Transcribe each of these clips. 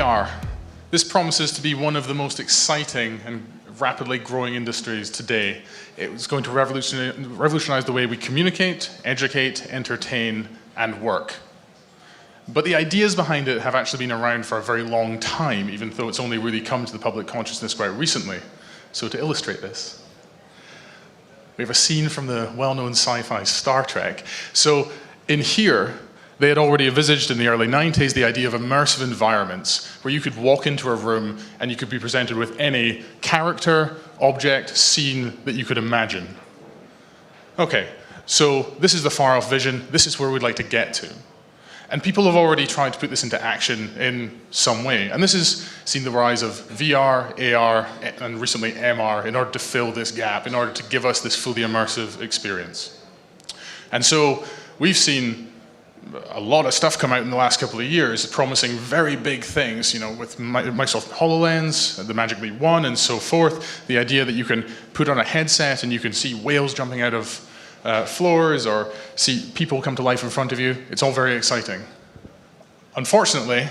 VR. This promises to be one of the most exciting and rapidly growing industries today. It's going to revolutionize the way we communicate, educate, entertain, and work. But the ideas behind it have actually been around for a very long time, even though it's only really come to the public consciousness quite recently. So to illustrate this, we have a scene from the well-known sci-fi Star Trek. So in here, they had already envisaged in the early 90s the idea of immersive environments where you could walk into a room and you could be presented with any character, object, scene that you could imagine. Okay, so this is the far-off vision. This is where we'd like to get to. And people have already tried to put this into action in some way. And this has seen the rise of VR, AR, and recently MR in order to fill this gap, in order to give us this fully immersive experience. And so we've seen a lot of stuff come out in the last couple of years promising very big things, you know, with Microsoft HoloLens, the Magic Leap 1, and so forth. The idea that you can put on a headset and you can see whales jumping out of floors or see people come to life in front of you. It's all very exciting. Unfortunately,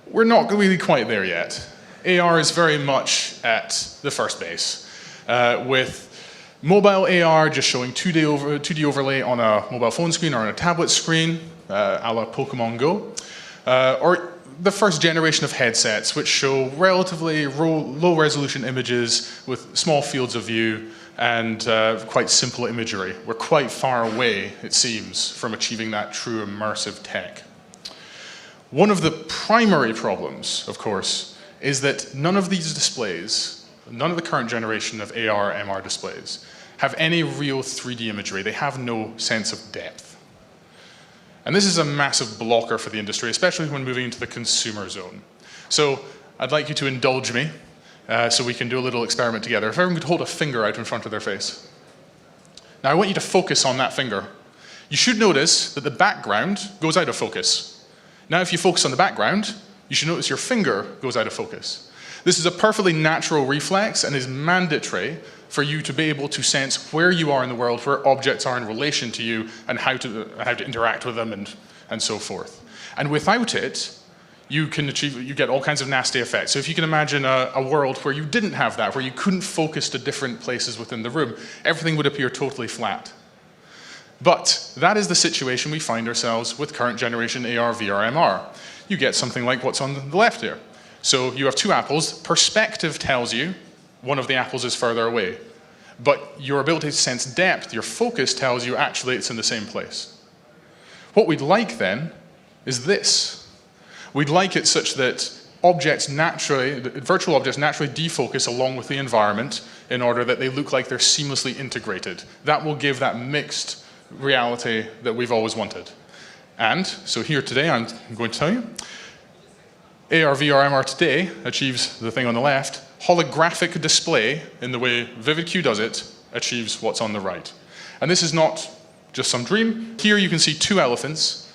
we're not really quite there yet. AR is very much at the first base, with mobile AR just showing 2D overlay on a mobile phone screen or on a tablet screen, a la Pokemon Go, or the first generation of headsets which show relatively low resolution images with small fields of view and quite simple imagery. We're quite far away, it seems, from achieving that true immersive tech. One of the primary problems, of course, is that none of these displays, none of the current generation of AR, MR displays, have any real 3D imagery. They have no sense of depth. And this is a massive blocker for the industry, especially when moving into the consumer zone. So I'd like you to indulge me so we can do a little experiment together. If everyone could hold a finger out in front of their face. Now I want you to focus on that finger. You should notice that the background goes out of focus. Now if you focus on the background, you should notice your finger goes out of focus. This is a perfectly natural reflex and is mandatory for you to be able to sense where you are in the world, where objects are in relation to you, and how to interact with them and so forth. And without it, you get all kinds of nasty effects. So if you can imagine a world where you didn't have that, where you couldn't focus to different places within the room, everything would appear totally flat. But that is the situation we find ourselves with current generation AR, VR, MR. You get something like what's on the left here. So you have two apples. Perspective tells you one of the apples is further away. But your ability to sense depth, your focus tells you actually it's in the same place. What we'd like then is this. We'd like it such that virtual objects naturally defocus along with the environment in order that they look like they're seamlessly integrated. That will give that mixed reality that we've always wanted. And so here today I'm going to tell you, AR, VR, MR today achieves the thing on the left. Holographic display, in the way VividQ does it, achieves what's on the right. And this is not just some dream. Here you can see two elephants,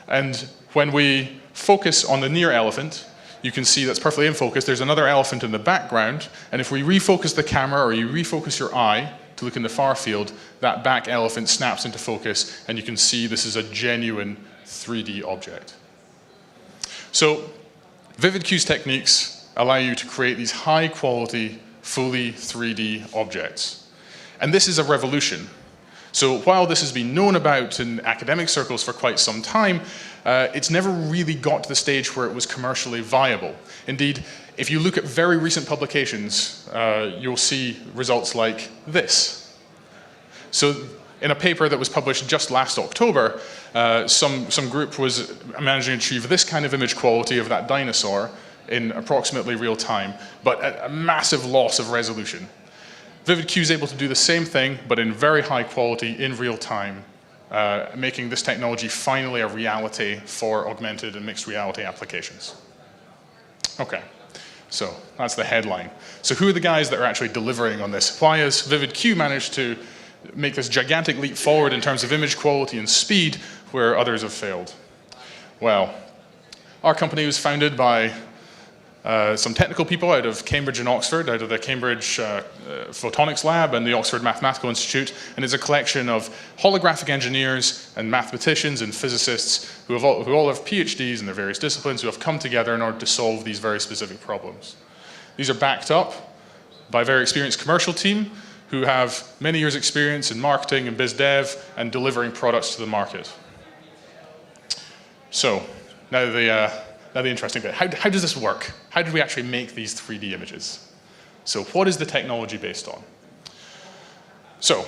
and when we focus on the near elephant, you can see that's perfectly in focus. There's another elephant in the background, and if we refocus the camera or you refocus your eye to look in the far field, that back elephant snaps into focus, and you can see this is a genuine 3D object. So VividQ's techniques allow you to create these high-quality, fully 3D objects. And this is a revolution. So while this has been known about in academic circles for quite some time, it's never really got to the stage where it was commercially viable. Indeed, if you look at very recent publications, you'll see results like this. So in a paper that was published just last October, some group was managing to achieve this kind of image quality of that dinosaur in approximately real time, but at a massive loss of resolution. VividQ is able to do the same thing, but in very high quality, in real time, making this technology finally a reality for augmented and mixed reality applications. Okay, so that's the headline. So who are the guys that are actually delivering on this? Why has VividQ managed to make this gigantic leap forward in terms of image quality and speed where others have failed? Well, our company was founded by some technical people out of Cambridge and Oxford, out of the Cambridge Photonics Lab and the Oxford Mathematical Institute, and it's a collection of holographic engineers and mathematicians and physicists who all have PhDs in their various disciplines who have come together in order to solve these very specific problems. These are backed up by a very experienced commercial team who have many years' experience in marketing and biz dev and delivering products to the market. So, now the interesting bit. How does this work? How did we actually make these 3D images? So what is the technology based on? So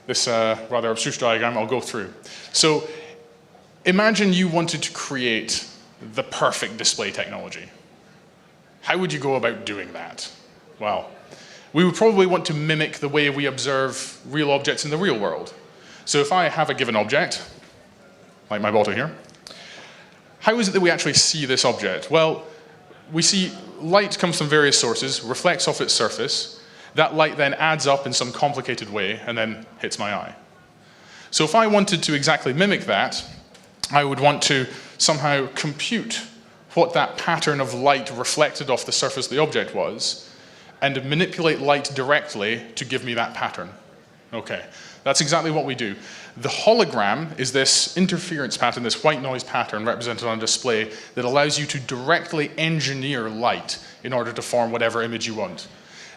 this rather abstruse diagram I'll go through. So imagine you wanted to create the perfect display technology. How would you go about doing that? Well, we would probably want to mimic the way we observe real objects in the real world. So if I have a given object, like my bottle here, how is it that we actually see this object? Well, we see light comes from various sources, reflects off its surface. That light then adds up in some complicated way and then hits my eye. So if I wanted to exactly mimic that, I would want to somehow compute what that pattern of light reflected off the surface of the object was and manipulate light directly to give me that pattern. Okay, that's exactly what we do. The hologram is this interference pattern, this white noise pattern represented on a display that allows you to directly engineer light in order to form whatever image you want.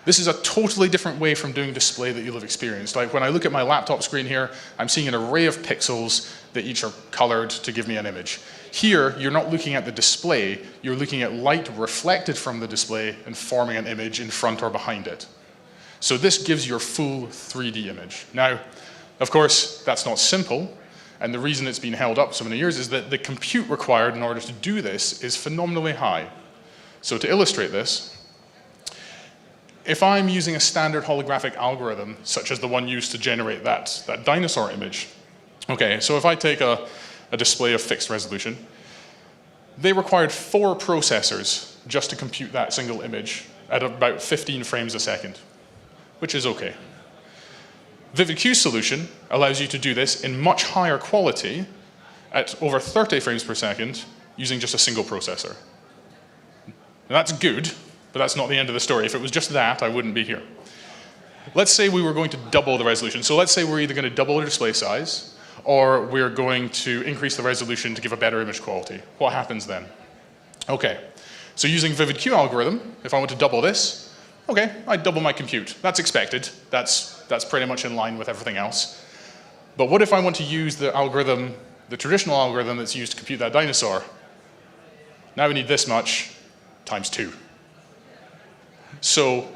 This is a totally different way from doing display that you'll have experienced. Like when I look at my laptop screen here, I'm seeing an array of pixels that each are colored to give me an image. Here, you're not looking at the display, you're looking at light reflected from the display and forming an image in front or behind it. So this gives your full 3D image. Now, of course, that's not simple, and the reason it's been held up so many years is that the compute required in order to do this is phenomenally high. So to illustrate this, if I'm using a standard holographic algorithm, such as the one used to generate that dinosaur image, okay, so if I take a display of fixed resolution, they required 4 processors just to compute that single image at about 15 frames a second, which is okay. VividQ's solution allows you to do this in much higher quality at over 30 frames per second using just a single processor. Now that's good, but that's not the end of the story. If it was just that, I wouldn't be here. Let's say we were going to double the resolution. So let's say we're either going to double the display size or we're going to increase the resolution to give a better image quality. What happens then? Okay, so using VividQ algorithm, if I want to double this, okay, I double my compute. That's expected. That's pretty much in line with everything else. But what if I want to use the algorithm, the traditional algorithm that's used to compute that dinosaur? Now we need this much times 2. So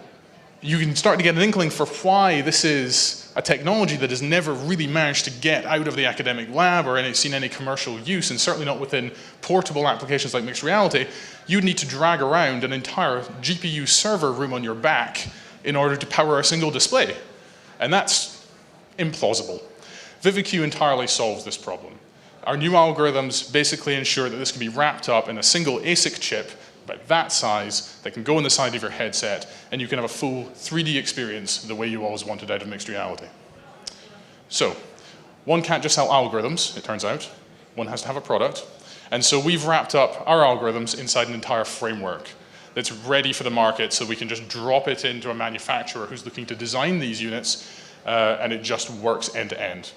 you can start to get an inkling for why this is a technology that has never really managed to get out of the academic lab or seen any commercial use, and certainly not within portable applications like mixed reality. You'd need to drag around an entire GPU server room on your back in order to power a single display. And that's implausible. VividQ entirely solves this problem. Our new algorithms basically ensure that this can be wrapped up in a single ASIC chip about that size that can go in the side of your headset, and you can have a full 3D experience the way you always wanted out of mixed reality. So, one can't just sell algorithms, it turns out. One has to have a product. And so we've wrapped up our algorithms inside an entire framework that's ready for the market, so we can just drop it into a manufacturer who's looking to design these units, and it just works end to end.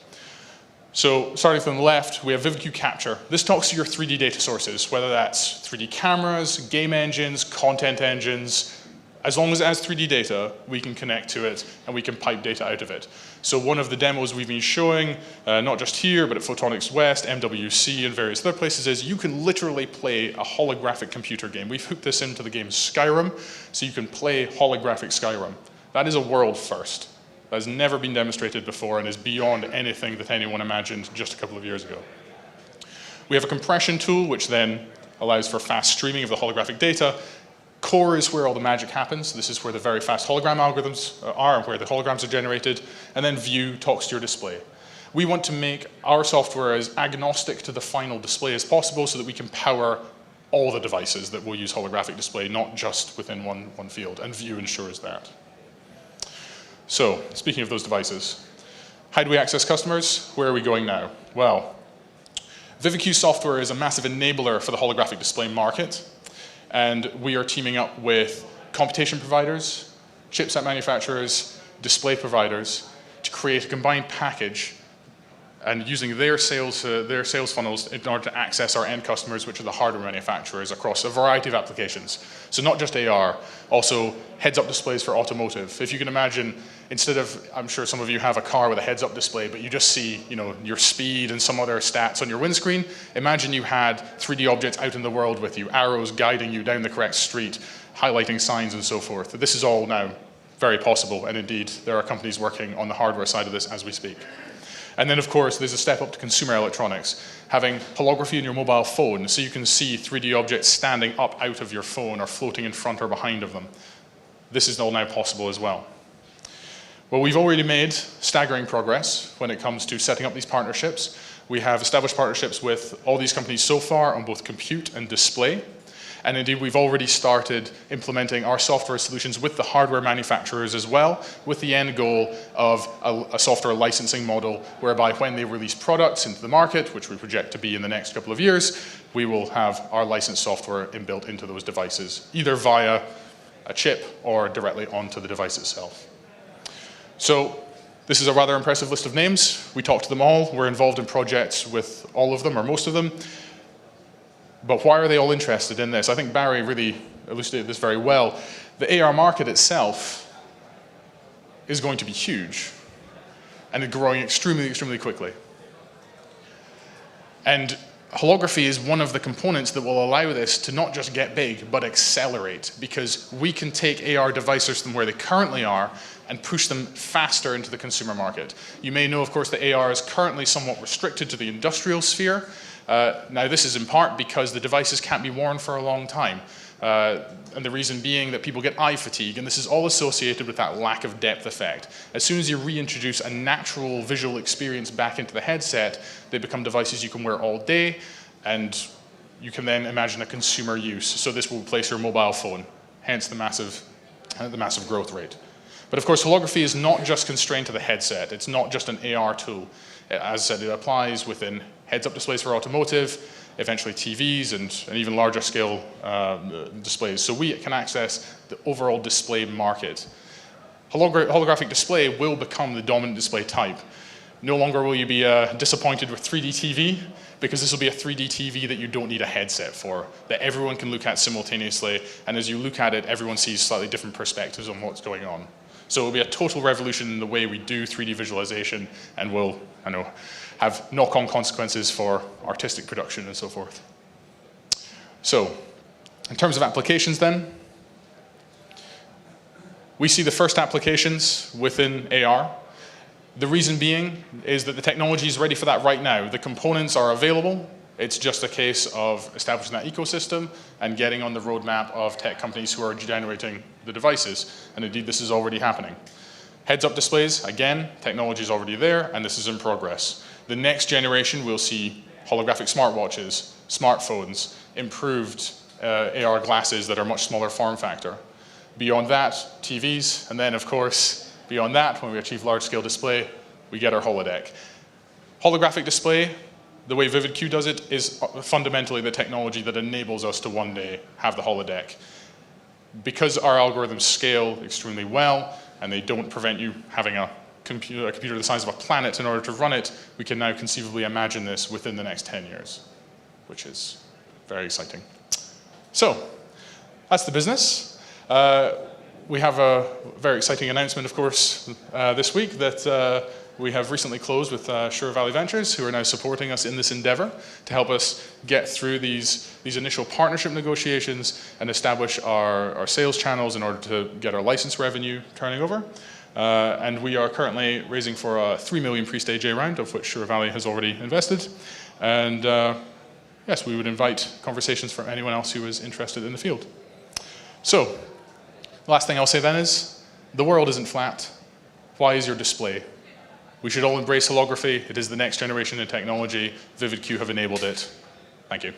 So starting from the left, we have VividQ Capture. This talks to your 3D data sources, whether that's 3D cameras, game engines, content engines. As long as it has 3D data, we can connect to it and we can pipe data out of it. So one of the demos we've been showing, not just here, but at Photonics West, MWC, and various other places, is you can literally play a holographic computer game. We've hooked this into the game Skyrim, so you can play holographic Skyrim. That is a world first. That has never been demonstrated before and is beyond anything that anyone imagined just a couple of years ago. We have a compression tool, which then allows for fast streaming of the holographic data. Core is where all the magic happens. This is where the very fast hologram algorithms are, where the holograms are generated. And then View talks to your display. We want to make our software as agnostic to the final display as possible so that we can power all the devices that will use holographic display, not just within one field. And View ensures that. So, speaking of those devices, how do we access customers? Where are we going now? Well, VividQ software is a massive enabler for the holographic display market. And we are teaming up with computation providers, chipset manufacturers, display providers to create a combined package and using their sales funnels in order to access our end customers, which are the hardware manufacturers, across a variety of applications. So not just AR, also heads-up displays for automotive. If you can imagine, instead of, I'm sure some of you have a car with a heads-up display, but you just see, your speed and some other stats on your windscreen. Imagine you had 3D objects out in the world with you, arrows guiding you down the correct street, highlighting signs and so forth. This is all now very possible, and indeed, there are companies working on the hardware side of this as we speak. And then, of course, there's a step up to consumer electronics, having holography in your mobile phone so you can see 3D objects standing up out of your phone or floating in front or behind of them. This is all now possible as well. Well, we've already made staggering progress when it comes to setting up these partnerships. We have established partnerships with all these companies so far on both compute and display. And indeed, we've already started implementing our software solutions with the hardware manufacturers as well, with the end goal of a software licensing model whereby when they release products into the market, which we project to be in the next couple of years, we will have our licensed software inbuilt into those devices, either via a chip or directly onto the device itself. So this is a rather impressive list of names. We talked to them all. We're involved in projects with all of them or most of them. But why are they all interested in this? I think Barry really elucidated this very well. The AR market itself is going to be huge and growing extremely, extremely quickly. And holography is one of the components that will allow this to not just get big, but accelerate, because we can take AR devices from where they currently are and push them faster into the consumer market. You may know, of course, that AR is currently somewhat restricted to the industrial sphere. Now, this is in part because the devices can't be worn for a long time. And the reason being that people get eye fatigue, and this is all associated with that lack of depth effect. As soon as you reintroduce a natural visual experience back into the headset, they become devices you can wear all day, and you can then imagine a consumer use. So this will replace your mobile phone, hence the massive growth rate. But of course, holography is not just constrained to the headset. It's not just an AR tool. As I said, it applies within heads-up displays for automotive, eventually TVs, and even larger scale displays. So we can access the overall display market. Holographic display will become the dominant display type. No longer will you be disappointed with 3D TV, because this will be a 3D TV that you don't need a headset for, that everyone can look at simultaneously, and as you look at it, everyone sees slightly different perspectives on what's going on. So it will be a total revolution in the way we do 3D visualization, and will, have knock-on consequences for artistic production and so forth. So, in terms of applications then, we see the first applications within AR. The reason being is that the technology is ready for that right now. The components are available. It's just a case of establishing that ecosystem and getting on the roadmap of tech companies who are generating the devices. And indeed, this is already happening. Heads-up displays, again, technology is already there, and this is in progress. The next generation, we'll see holographic smartwatches, smartphones, improved AR glasses that are much smaller form factor. Beyond that, TVs, and then, of course, beyond that, when we achieve large-scale display, we get our holodeck. Holographic display, the way VividQ does it, is fundamentally the technology that enables us to one day have the holodeck. Because our algorithms scale extremely well, and they don't prevent you having a computer the size of a planet in order to run it, we can now conceivably imagine this within the next 10 years, which is very exciting. So, that's the business. We have a very exciting announcement, of course, this week that we have recently closed with Sure Valley Ventures, who are now supporting us in this endeavor to help us get through these initial partnership negotiations and establish our sales channels in order to get our license revenue turning over. And we are currently raising for a $3 million pre-stage A round, of which Sure Valley has already invested. And yes, we would invite conversations from anyone else who is interested in the field. So, the last thing I'll say then is, the world isn't flat. Why is your display? We should all embrace holography. It is the next generation in technology. VividQ have enabled it. Thank you.